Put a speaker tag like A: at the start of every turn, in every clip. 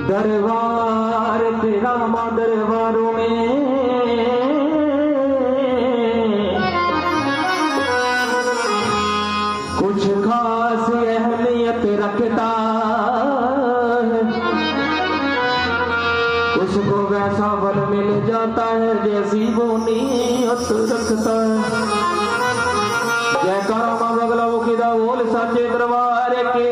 A: दरबार तेरा मां दरबारों में कुछ खास अहमियत रखता है। उसको वैसा बल मिल जाता है जैसी वो नीयत रखता है। जयकारा मां बगला मुखिदा बोल साचे दरबार के।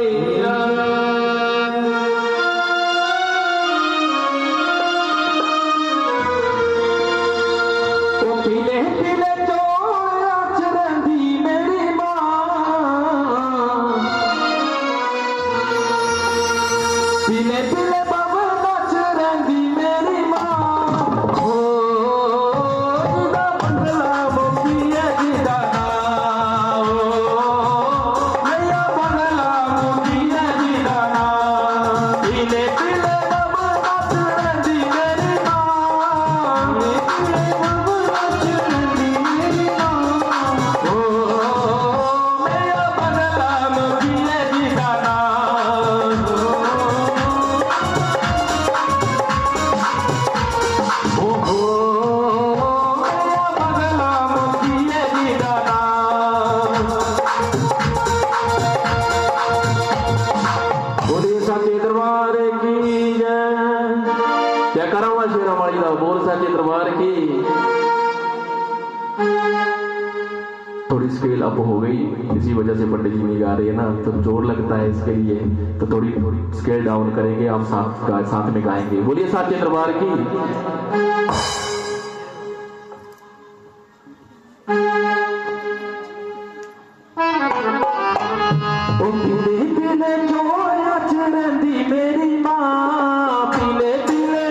A: थोड़ी स्केल अप हो गई, इसी वजह से पंडित जी नहीं गा रही है ना, तो जोर लगता है इसके लिए, तो थोड़ी स्केल डाउन करेंगे, आप साथ में गाएंगे। बोलिए साचे दरबार की। मेरी माँ पीले पीले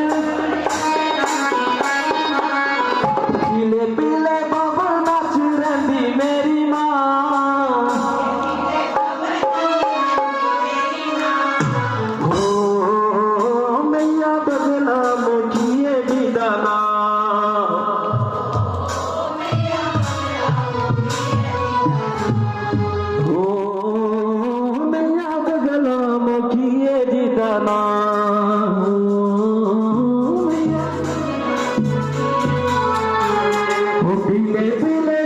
A: पीले पीले बाबा नाच रही मेरी माँ। हो मैया बदला मुझे भी दाना। हो मैया बदला मुझे भी दाना। पीले पीले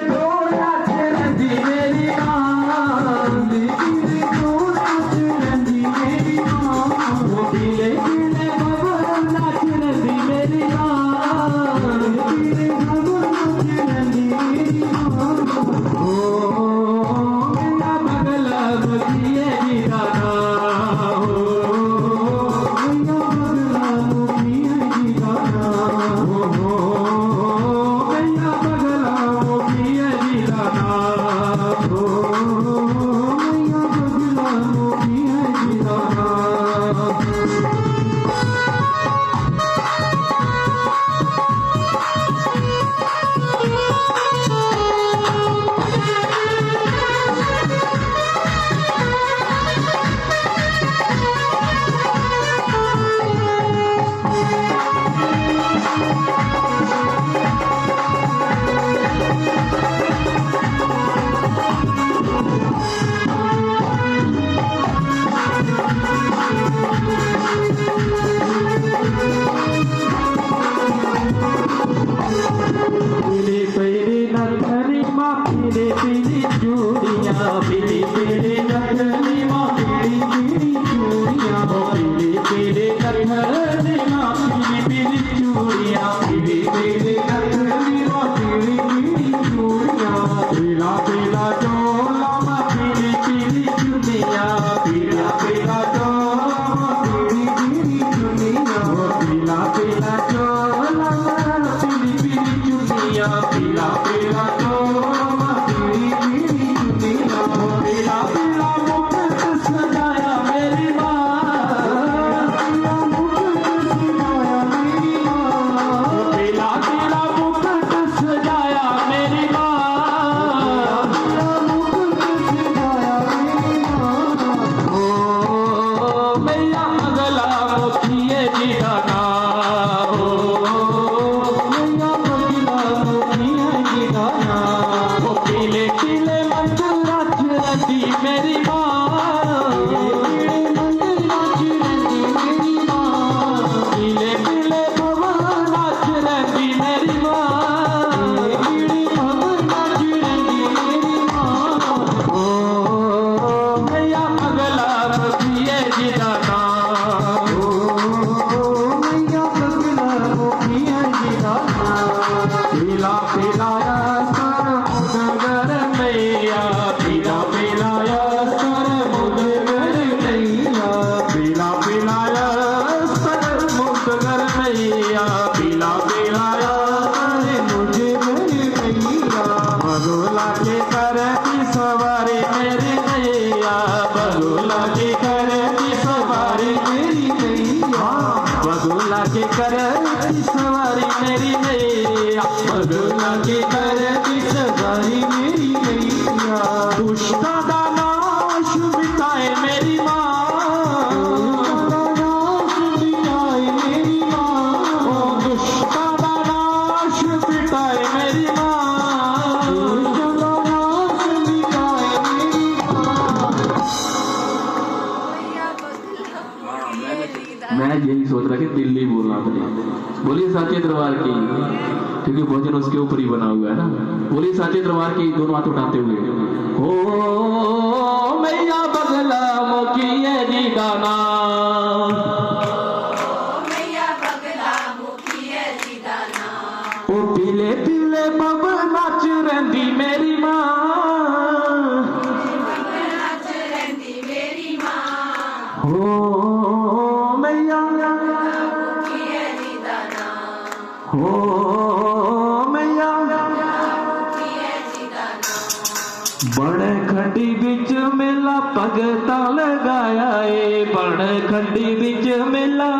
A: पीला पीला तो मेरी माँ, पीले पीले भवन नाच रही मेरी माँ, ओ मैया पगला मुखिए जी दाना, पीला पीलाया सर मुदगर मैया, पीला पीलाया सर मुदगर मैया, पीला पीलाया सर मुदगर मैया, पीला पीलाया सर मुदगर मैया, बगुला के करती सवारी मेरी मैया, बगुला के करती सवारी मेरी मैया, बगुला के करती सवारी मेरी मैया, बगुला के करती सवारी मेरी मैया, दुष्टा का नाश मिटाए मेरी माँ, मेरी माँ, ओ दुष्टा का नाश मिटाए मेरी माँ, मैं यही सोच रहा कि दिल्ली बोलना था। बोलिए साचे दरबार की, क्योंकि भोजन उसके ऊपर ही बना हुआ है ना। बोलिए साचे दरबार की, दोनों हाथ उठाते हुए, ओ मैया बगला मुखिए जी दाना, ओ पीले पीले बब नाच रही मेरी माँ, ओ मैया, ओ मैया, बड़े खंडी बिच मेला भगता लगाया ए, बड़े खंडी बिच मेला,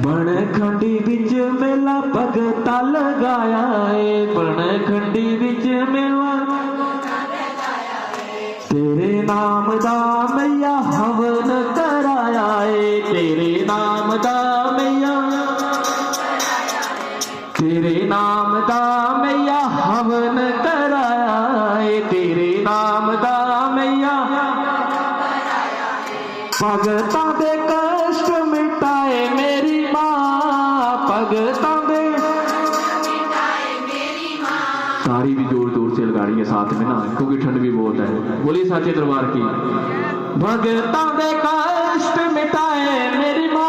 A: बड़े खंडी बिच मेला भगता लगाया ए, बड़े खंडी बिच मेला, तेरे नाम दा मैया हवन कराया ए, तेरे नाम दा मैया, तेरे नाम दा मैया हवन कराया ए, तेरे नाम दा मैया, भगतां दे कष्ट मिटाए मेरी माँ, भगतां दे, सारी भी जोर जोर से लगा रही है साथ में ना, क्योंकि ठंड भी बहुत है। बोलिए साचे दरबार की, भगतां दे कष्ट मिटाए मेरी माँ,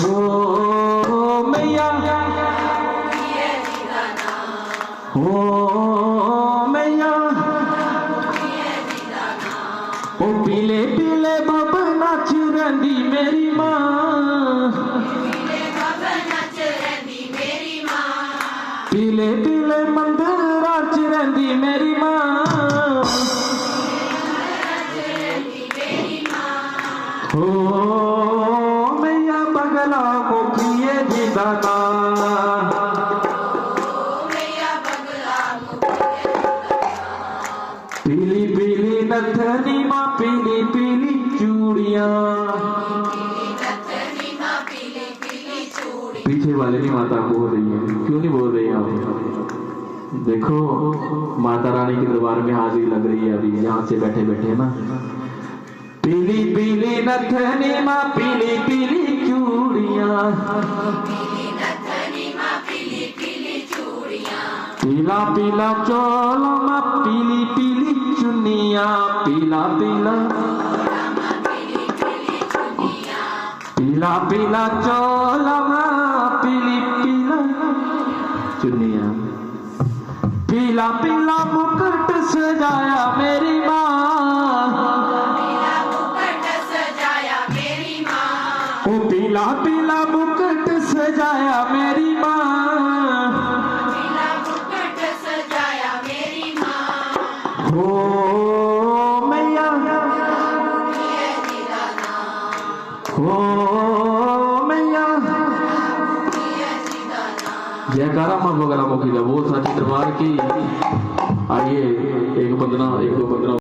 A: ओ मैया, ओ मैया, ओ पीले पीले बब नाच रही मेरी माँ, पीले पीले मंदिर राज रही मेरी माँ, ओ मैया बगला मुखिए जी दाना, पीली पीली नथनी माँ, पीली पीली चूड़ियाँ, पीछे वाले नहीं माता बोल रही है, क्यों नहीं बोल रही आप? देखो माता रानी के दरबार में हाजिरी लग रही है अभी यहाँ से बैठे बैठे ना। पीली पीली नथनी माँ, पीली पीली चूड़ियाँ, पीला पीला चोला माँ, पीली पीली चुनिया, पीला पीला, पीला पीला चोला माँ, पीली पीला चुनिया, पीला पीला मुकुट सजाया मेरी माँ, ओ पीला पीला मुकुट सजाया मेरी माँ, ओ मैया, ओ मैया, जयकारा माँ वगैरह मुखी बोल साची दरबार की। आइए एक बंदना, एक दो बंदना।